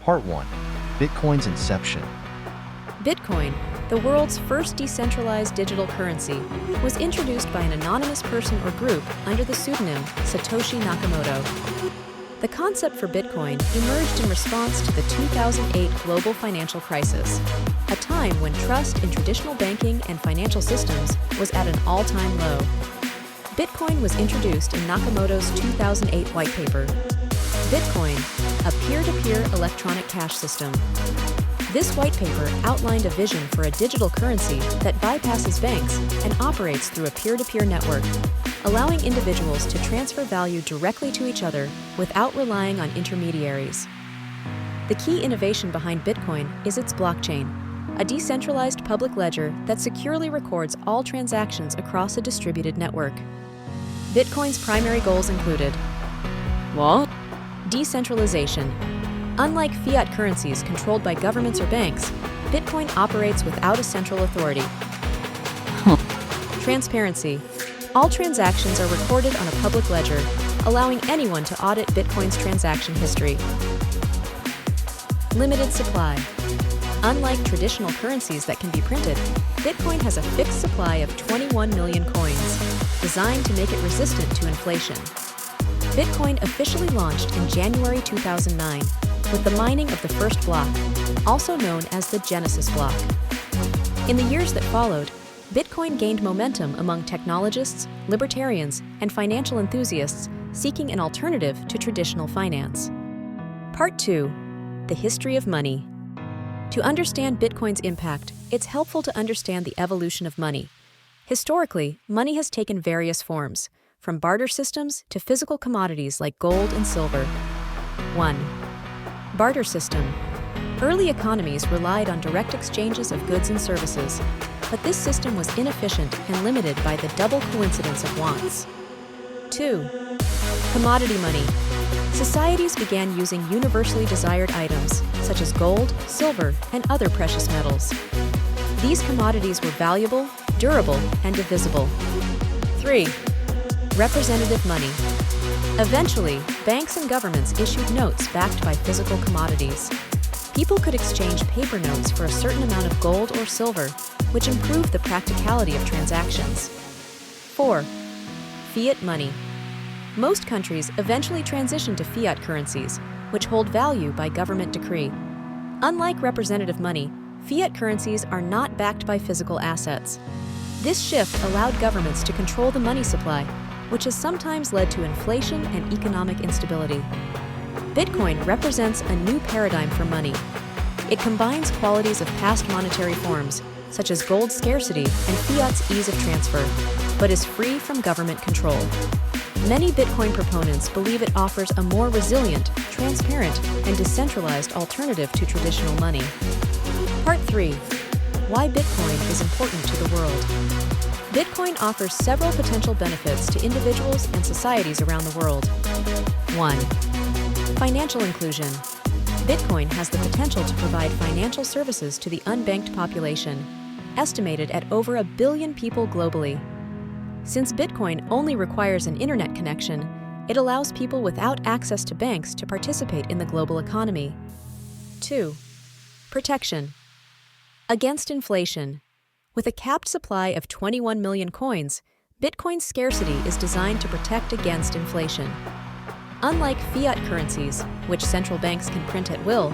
Part 1. Bitcoin's inception. Bitcoin, the world's first decentralized digital currency, was introduced by an anonymous person or group under the pseudonym Satoshi Nakamoto. The concept for Bitcoin emerged in response to the 2008 global financial crisis, a time when trust in traditional banking and financial systems was at an all-time low. Bitcoin was introduced in Nakamoto's 2008 white paper, Bitcoin, a peer-to-peer electronic cash system. This white paper outlined a vision for a digital currency that bypasses banks and operates through a peer-to-peer network, allowing individuals to transfer value directly to each other without relying on intermediaries. The key innovation behind Bitcoin is its blockchain, a decentralized public ledger that securely records all transactions across a distributed network. Bitcoin's primary goals included: decentralization. Unlike fiat currencies controlled by governments or banks, Bitcoin operates without a central authority. Transparency. All transactions are recorded on a public ledger, allowing anyone to audit Bitcoin's transaction history. Limited supply. Unlike traditional currencies that can be printed, Bitcoin has a fixed supply of 21 million coins, designed to make it resistant to inflation. Bitcoin officially launched in January 2009 with the mining of the first block, also known as the Genesis block. In the years that followed, Bitcoin gained momentum among technologists, libertarians, and financial enthusiasts seeking an alternative to traditional finance. Part 2. The history of money. To understand Bitcoin's impact, it's helpful to understand the evolution of money. Historically, money has taken various forms, from barter systems to physical commodities like gold and silver. 1. Barter system. Early economies relied on direct exchanges of goods and services, but this system was inefficient and limited by the double coincidence of wants. 2. Commodity money. Societies began using universally desired items, such as gold, silver, and other precious metals. These commodities were valuable, durable, and divisible. 3. Representative money. Eventually, banks and governments issued notes backed by physical commodities. People could exchange paper notes for a certain amount of gold or silver, which improved the practicality of transactions. 4. Fiat money. Most countries eventually transitioned to fiat currencies, which hold value by government decree. Unlike representative money, fiat currencies are not backed by physical assets. This shift allowed governments to control the money supply, which has sometimes led to inflation and economic instability. Bitcoin represents a new paradigm for money. It combines qualities of past monetary forms, such as gold's scarcity and fiat's ease of transfer, but is free from government control. Many Bitcoin proponents believe it offers a more resilient, transparent, and decentralized alternative to traditional money. Part 3. Why Bitcoin is important to the world. Bitcoin offers several potential benefits to individuals and societies around the world. 1. Financial inclusion. Bitcoin has the potential to provide financial services to the unbanked population, estimated at over 1 billion people globally. Since Bitcoin only requires an internet connection, it allows people without access to banks to participate in the global economy. 2. Protection. Against inflation. With a capped supply of 21 million coins, Bitcoin's scarcity is designed to protect against inflation. Unlike fiat currencies, which central banks can print at will,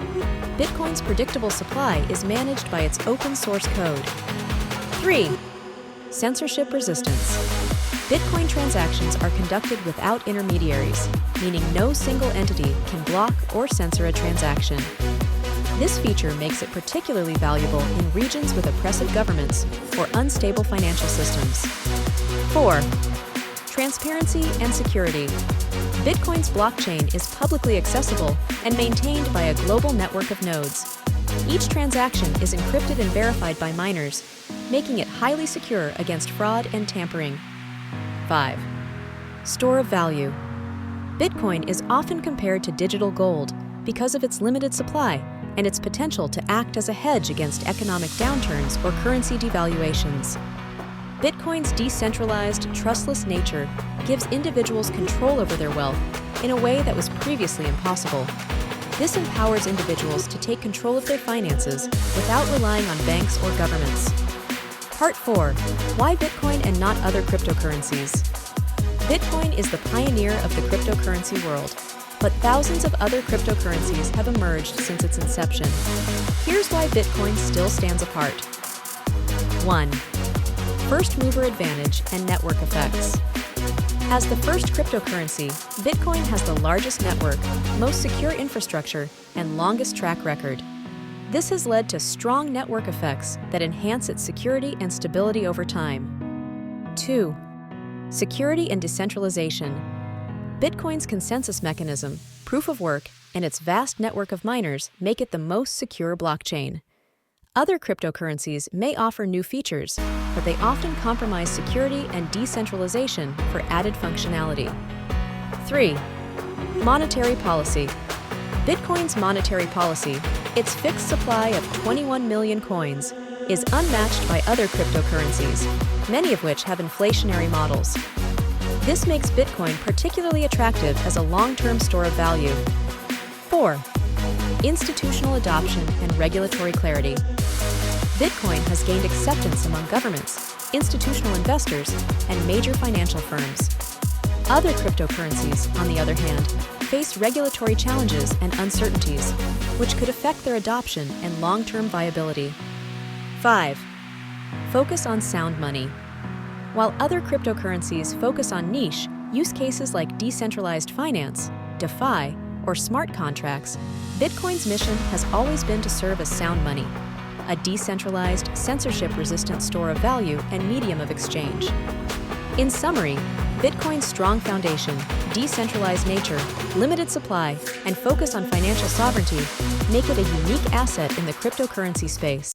Bitcoin's predictable supply is managed by its open-source code. 3. Censorship resistance. Bitcoin transactions are conducted without intermediaries, meaning no single entity can block or censor a transaction. This feature makes it particularly valuable in regions with oppressive governments or unstable financial systems. 4. Transparency and security. Bitcoin's blockchain is publicly accessible and maintained by a global network of nodes. Each transaction is encrypted and verified by miners, making it highly secure against fraud and tampering. 5. Store of value. Bitcoin is often compared to digital gold because of its limited supply and its potential to act as a hedge against economic downturns or currency devaluations. Bitcoin's decentralized, trustless nature gives individuals control over their wealth in a way that was previously impossible. This empowers individuals to take control of their finances without relying on banks or governments. Part 4. Why Bitcoin and not other cryptocurrencies? Bitcoin is the pioneer of the cryptocurrency world, but thousands of other cryptocurrencies have emerged since its inception. Here's why Bitcoin still stands apart. 1. First mover advantage and network effects. As the first cryptocurrency, Bitcoin has the largest network, most secure infrastructure, and longest track record. This has led to strong network effects that enhance its security and stability over time. 2. Security and decentralization. Bitcoin's consensus mechanism, proof of work, and its vast network of miners make it the most secure blockchain. Other cryptocurrencies may offer new features, but they often compromise security and decentralization for added functionality. 3. Monetary policy. Bitcoin's monetary policy, its fixed supply of 21 million coins, is unmatched by other cryptocurrencies, many of which have inflationary models. This makes Bitcoin particularly attractive as a long-term store of value. 4. Institutional adoption and regulatory clarity. Bitcoin has gained acceptance among governments, institutional investors, and major financial firms. Other cryptocurrencies, on the other hand, face regulatory challenges and uncertainties, which could affect their adoption and long-term viability. 5. Focus on sound money. While other cryptocurrencies focus on niche use cases like decentralized finance, DeFi, or smart contracts, Bitcoin's mission has always been to serve as sound money, a decentralized, censorship-resistant store of value and medium of exchange. In summary, Bitcoin's strong foundation, decentralized nature, limited supply, and focus on financial sovereignty make it a unique asset in the cryptocurrency space.